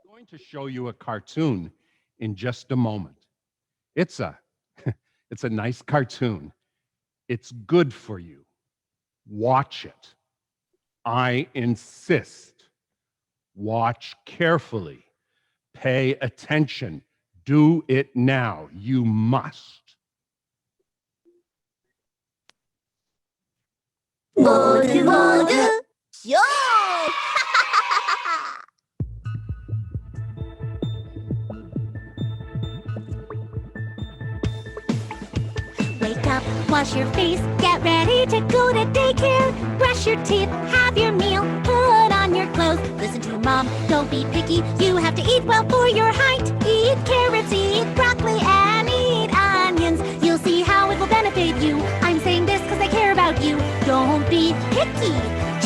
Going to show you a cartoon in just a moment. It's a it's a nice cartoon. It's good for you. Watch it. I insist. Watch carefully. Pay attention. Do it now. You must. 모두 쇼! Wake up, wash your face, get ready to go to daycare. Brush your teeth, have your meal, put on your clothes. Listen to mom, don't be picky. You have to eat well for your height. Eat carrots, eat broccoli, and eat onions. You'll see how it will benefit you. I'm saying this because I care about you. Don't be picky.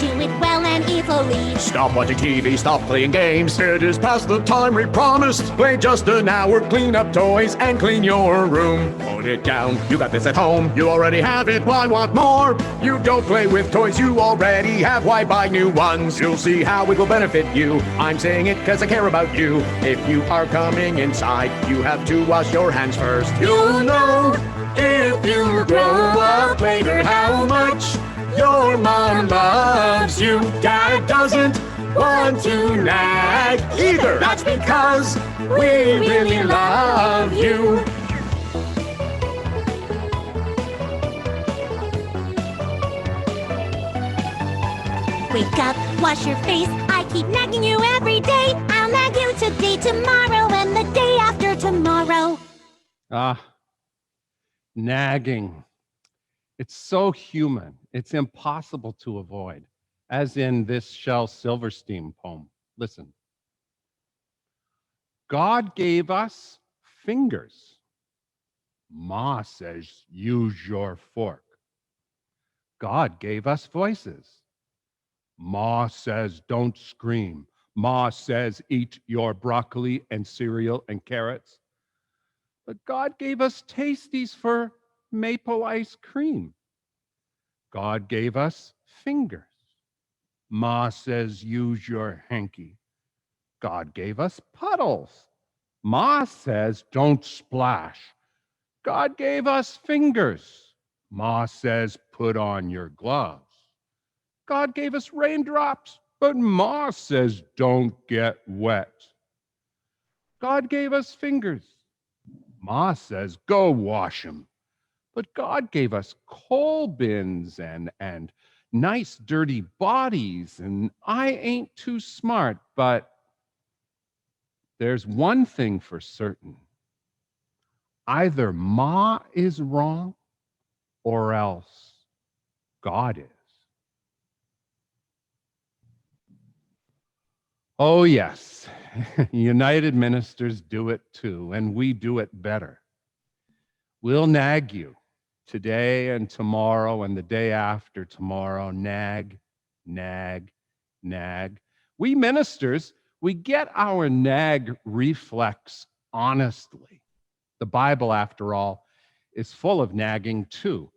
Chew it well and eat slowly. Stop watching TV, stop playing games. It is past the time we promised. Play just an hour, clean up toys, and clean your room. Put it down, you got this at home. You already have it, why want more? You don't play with toys you already have, why buy new ones? You'll see how it will benefit you. I'm saying it cause I care about you. If you are coming inside, you have to wash your hands first. You'll know if you grow up later how much your mom loves you. Dad doesn't want to nag either. That's because we really love you. Wake up, wash your face. I keep nagging you every day. I'll nag you today, tomorrow, and the day after tomorrow. Nagging. It's so human. It's impossible to avoid, as in this Shel Silverstein poem. Listen. God gave us fingers. Ma says, use your fork. God gave us voices. Ma says, don't scream. Ma says, eat your broccoli and cereal and carrots. But God gave us tasties for maple ice cream. God gave us fingers. Ma says, use your hanky. God gave us puddles. Ma says, don't splash. God gave us fingers. Ma says, put on your gloves. God gave us raindrops, but Ma says, don't get wet. God gave us fingers. Ma says, go wash them. But God gave us coal bins and nice dirty bodies, and I ain't too smart, but there's one thing for certain. Either Ma is wrong or else God is. Oh, yes, United Ministers do it too, and we do it better. We'll nag you today and tomorrow and the day after tomorrow. Nag, nag, nag. We ministers, we get our nag reflex honestly. The Bible, after all, is full of nagging too,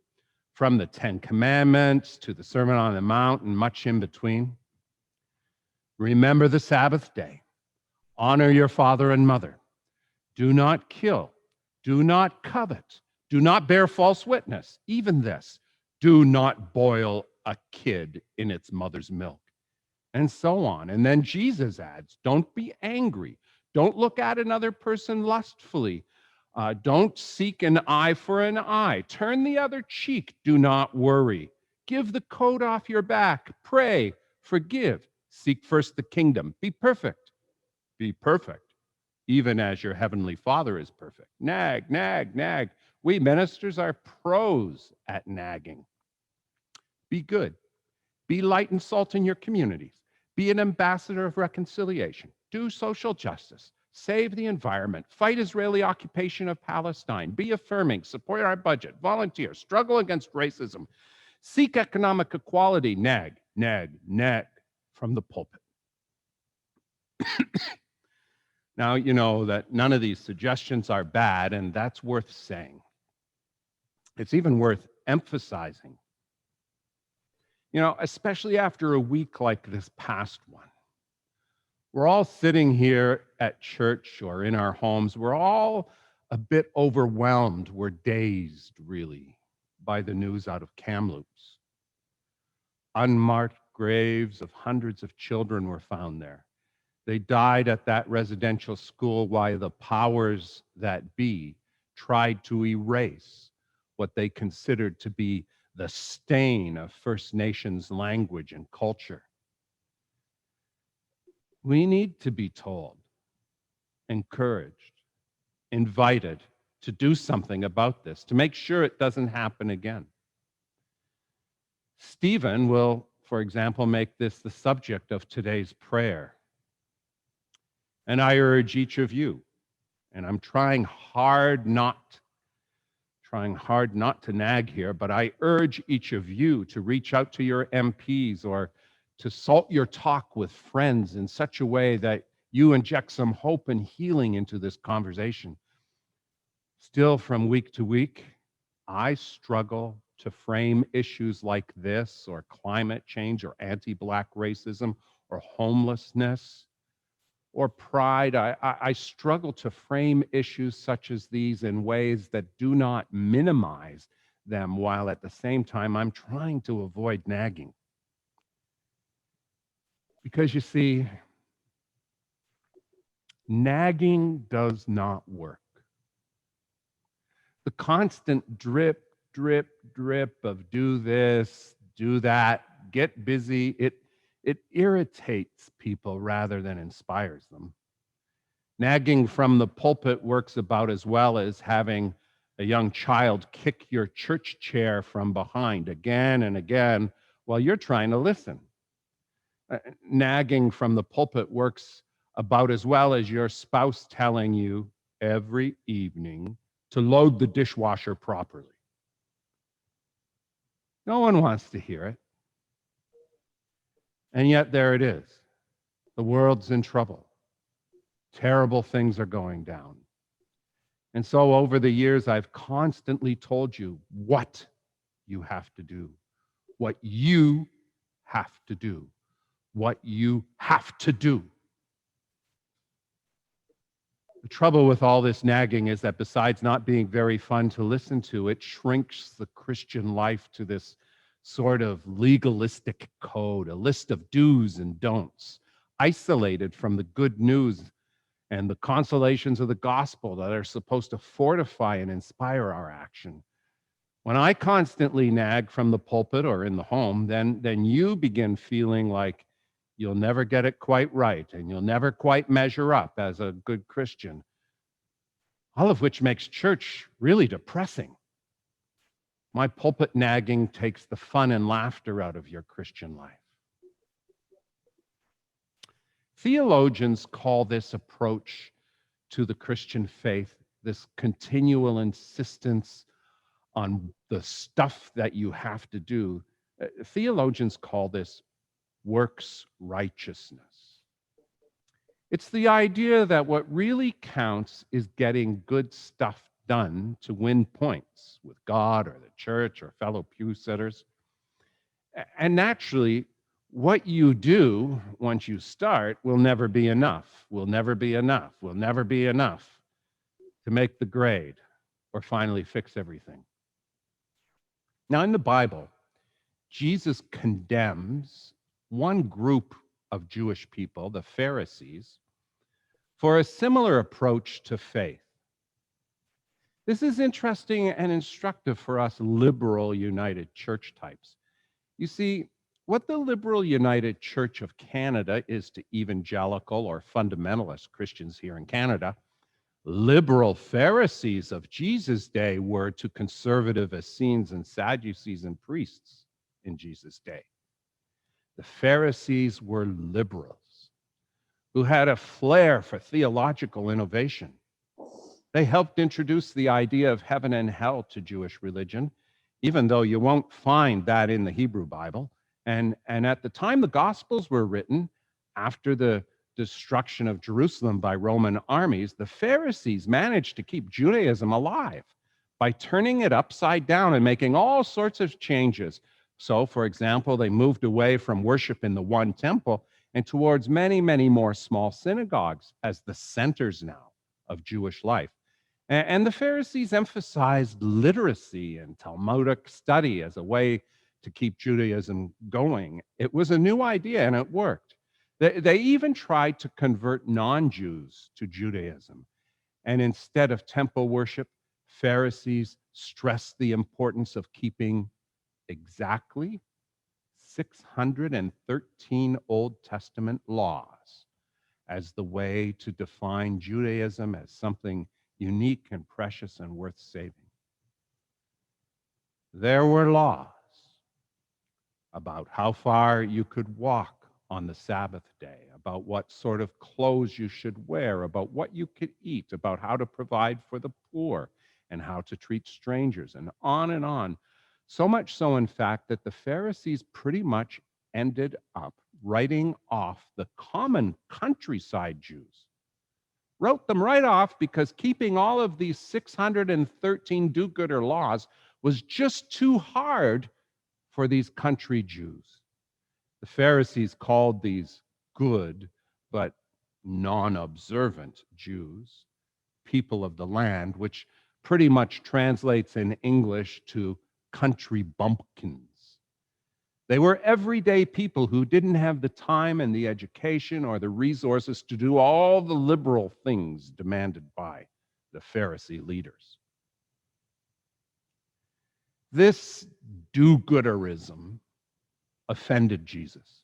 from the Ten Commandments to the Sermon on the Mount and much in between. Remember the Sabbath day. Honor your father and mother. Do not kill. Do not covet. Do not bear false witness. Even this, do not boil a kid in its mother's milk. And so on. And then Jesus adds, don't be angry. Don't look at another person lustfully. Don't seek an eye for an eye. Turn the other cheek. Do not worry. Give the coat off your back. Pray. Forgive. Seek first the kingdom. Be perfect. Be perfect, even as your heavenly Father is perfect. Nag, nag, nag. We ministers are pros at nagging. Be good. Be light and salt in your communities. Be an ambassador of reconciliation. Do social justice. Save the environment. Fight Israeli occupation of Palestine. Be affirming. Support our budget. Volunteer. Struggle against racism. Seek economic equality. Nag, nag, nag from the pulpit. Now, you know that none of these suggestions are bad, and that's worth saying. It's even worth emphasizing. You know, especially after a week like this past one. We're all sitting here at church or in our homes. We're all a bit overwhelmed. We're dazed, really, by the news out of Kamloops. Unmarked graves of hundreds of children were found there. They died at that residential school while the powers that be tried to erase what they considered to be the stain of First Nations language and culture. We need to be told, encouraged, invited to do something about this, to make sure it doesn't happen again. Stephen will, for example, make this the subject of today's prayer. And I urge each of you, and I'm trying hard not to nag here, but I urge each of you to reach out to your MPs or to salt your talk with friends in such a way that you inject some hope and healing into this conversation. Still, from week to week, I struggle to frame issues like this, or climate change, or anti-Black racism, or homelessness, or pride. I struggle to frame issues such as these in ways that do not minimize them, while at the same time I'm trying to avoid nagging. Because you see, nagging does not work. The constant drip, drip, drip of do this, do that, get busy, it irritates people rather than inspires them. Nagging from the pulpit works about as well as having a young child kick your church chair from behind again and again while you're trying to listen. Nagging from the pulpit works about as well as your spouse telling you every evening to load the dishwasher properly. No one wants to hear it. And yet there it is. The world's in trouble. Terrible things are going down. And so over the years, I've constantly told you what you have to do, what you have to do, what you have to do. The trouble with all this nagging is that besides not being very fun to listen to, it shrinks the Christian life to this sort of legalistic code, a list of do's and don'ts, isolated from the good news and the consolations of the gospel that are supposed to fortify and inspire our action. When I constantly nag from the pulpit or in the home, then you begin feeling like you'll never get it quite right and you'll never quite measure up as a good Christian, all of which makes church really depressing. My pulpit nagging takes the fun and laughter out of your Christian life. Theologians call this approach to the Christian faith, this continual insistence on the stuff that you have to do. Theologians call this works righteousness. It's the idea that what really counts is getting good stuff done to win points with God or the church or fellow pew sitters. And naturally, what you do once you start will never be enough, will never be enough, will never be enough to make the grade or finally fix everything. Now, in the Bible, Jesus condemns one group of Jewish people, the Pharisees, for a similar approach to faith. This is interesting and instructive for us liberal United Church types. You see, what the liberal United Church of Canada is to evangelical or fundamentalist Christians here in Canada, liberal Pharisees of Jesus' day were to conservative Essenes and Sadducees and priests in Jesus' day. The Pharisees were liberals who had a flair for theological innovation. They helped introduce the idea of heaven and hell to Jewish religion, even though you won't find that in the Hebrew Bible. And at the time the Gospels were written, after the destruction of Jerusalem by Roman armies, the Pharisees managed to keep Judaism alive by turning it upside down and making all sorts of changes. So, for example, they moved away from worship in the one temple and towards many, many more small synagogues as the centers now of Jewish life. And the Pharisees emphasized literacy and Talmudic study as a way to keep Judaism going. It was a new idea and it worked. They even tried to convert non-Jews to Judaism. And instead of temple worship, Pharisees stressed the importance of keeping exactly 613 Old Testament laws as the way to define Judaism as something unique and precious and worth saving. There were laws about how far you could walk on the Sabbath day, about what sort of clothes you should wear, about what you could eat, about how to provide for the poor and how to treat strangers, and on and on. So much so, in fact, that the Pharisees pretty much ended up writing off the common countryside Jews. Wrote them right off because keeping all of these 613 do-gooder laws was just too hard for these country Jews. The Pharisees called these good but non-observant Jews people of the land, which pretty much translates in English to country bumpkins. They were everyday people who didn't have the time and the education or the resources to do all the liberal things demanded by the Pharisee leaders. This do-gooderism offended Jesus.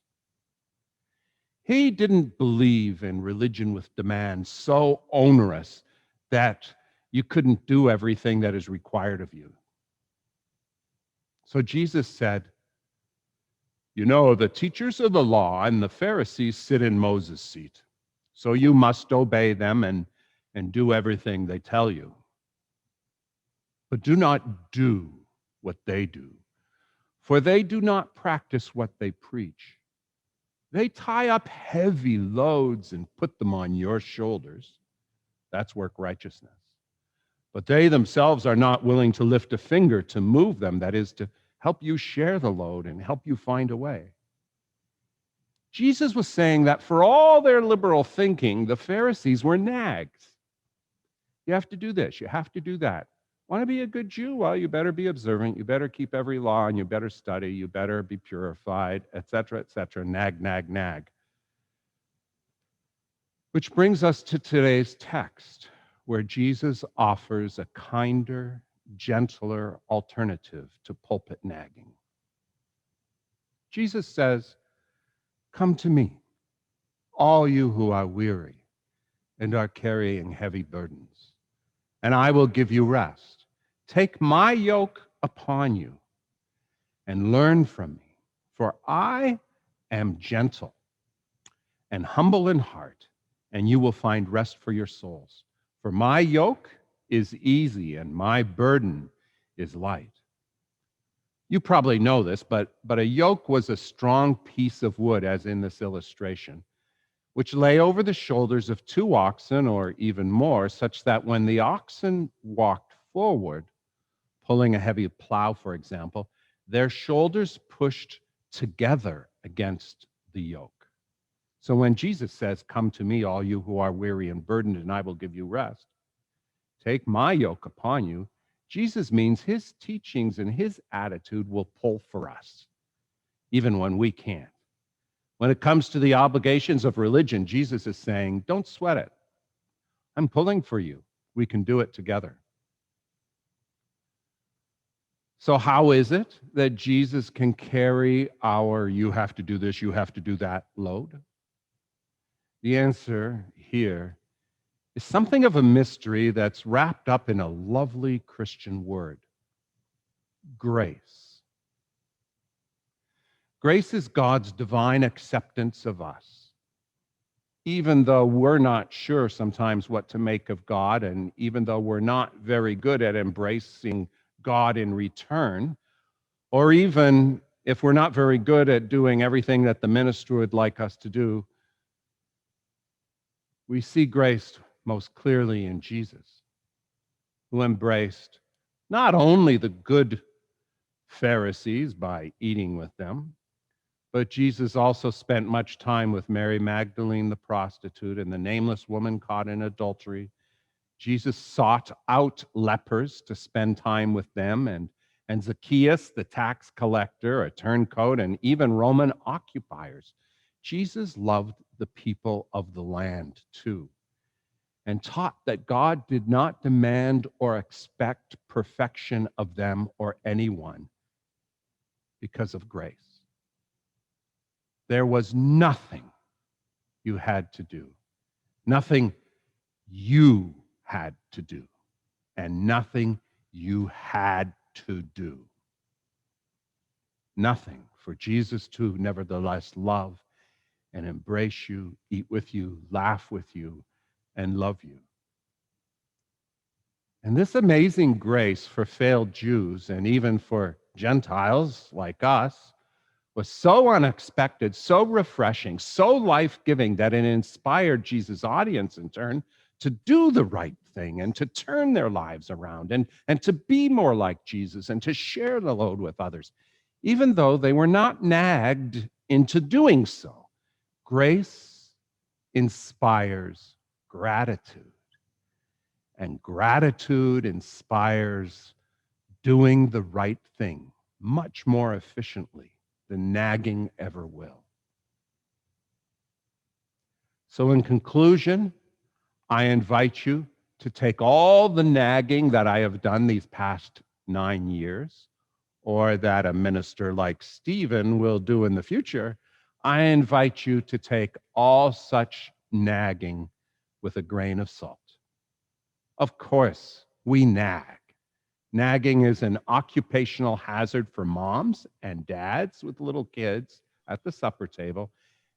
He didn't believe in religion with demands so onerous that you couldn't do everything that is required of you. So Jesus said, "You know, the teachers of the law and the Pharisees sit in Moses' seat, so you must obey them and do everything they tell you. But do not do what they do, for they do not practice what they preach. They tie up heavy loads and put them on your shoulders. That's work righteousness. But they themselves are not willing to lift a finger to move them, that is, to help you share the load and help you find a way." Jesus was saying that for all their liberal thinking, the Pharisees were nags. You have to do this, you have to do that. Want to be a good Jew? Well, you better be observant, you better keep every law, and you better study, you better be purified, etc., etc. Nag, nag, nag. Which brings us to today's text, where Jesus offers a kinder, gentler alternative to pulpit nagging. Jesus says, "Come to me, all you who are weary and are carrying heavy burdens, and I will give you rest. Take my yoke upon you and learn from me, for I am gentle and humble in heart, and you will find rest for your souls. For my yoke is easy and my burden is light." You probably know this, but a yoke was a strong piece of wood, as in this illustration, which lay over the shoulders of two oxen or even more, such that when the oxen walked forward, pulling a heavy plow, for example, their shoulders pushed together against the yoke. So when Jesus says, "Come to me, all you who are weary and burdened, and I will give you rest," take my yoke upon you, Jesus means his teachings and his attitude will pull for us, even when we can't. When it comes to the obligations of religion, Jesus is saying, "Don't sweat it. I'm pulling for you. We can do it together." So how is it that Jesus can carry our "you have to do this, you have to do that" load? The answer here is something of a mystery that's wrapped up in a lovely Christian word: grace. Grace is God's divine acceptance of us, even though we're not sure sometimes what to make of God, and even though we're not very good at embracing God in return, or even if we're not very good at doing everything that the minister would like us to do. We see grace most clearly in Jesus, who embraced not only the good Pharisees by eating with them, But Jesus also spent much time with Mary Magdalene, the prostitute, and the nameless woman caught in adultery. Jesus sought out lepers to spend time with them, and Zacchaeus, the tax collector, a turncoat, and even Roman occupiers. Jesus loved the people of the land too, and taught that God did not demand or expect perfection of them or anyone because of grace. There was nothing you had to do, nothing you had to do, and nothing you had to do. Nothing for Jesus to nevertheless love and embrace you, eat with you, laugh with you, and love you. And this amazing grace for failed Jews and even for Gentiles like us was so unexpected, so refreshing, so life-giving that it inspired Jesus' audience in turn to do the right thing and to turn their lives around and to be more like Jesus and to share the load with others, even though they were not nagged into doing so. Grace inspires gratitude, and gratitude inspires doing the right thing much more efficiently than nagging ever will. So, in conclusion, I invite you to take all the nagging that I have done these past 9 years, or that a minister like Stephen will do in the future. I invite you to take all such nagging with a grain of salt. Of course, we nag. Nagging is an occupational hazard for moms and dads with little kids at the supper table.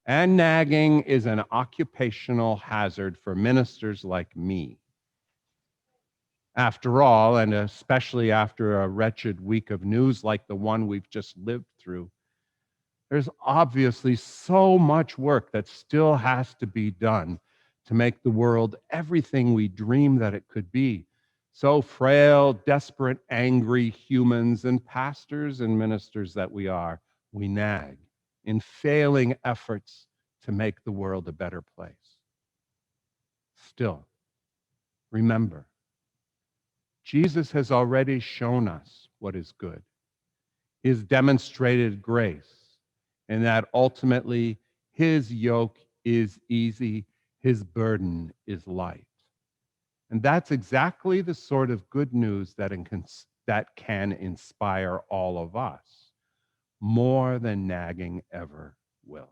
And nagging is an occupational hazard for ministers like me. After all, and especially after a wretched week of news like the one we've just lived through, there's obviously so much work that still has to be done to make the world everything we dream that it could be. So frail, desperate, angry humans and pastors and ministers that we are, we nag in failing efforts to make the world a better place. Still, remember, Jesus has already shown us what is good. His demonstrated grace, and that ultimately his yoke is easy, his burden is light. And that's exactly the sort of good news that can inspire all of us more than nagging ever will.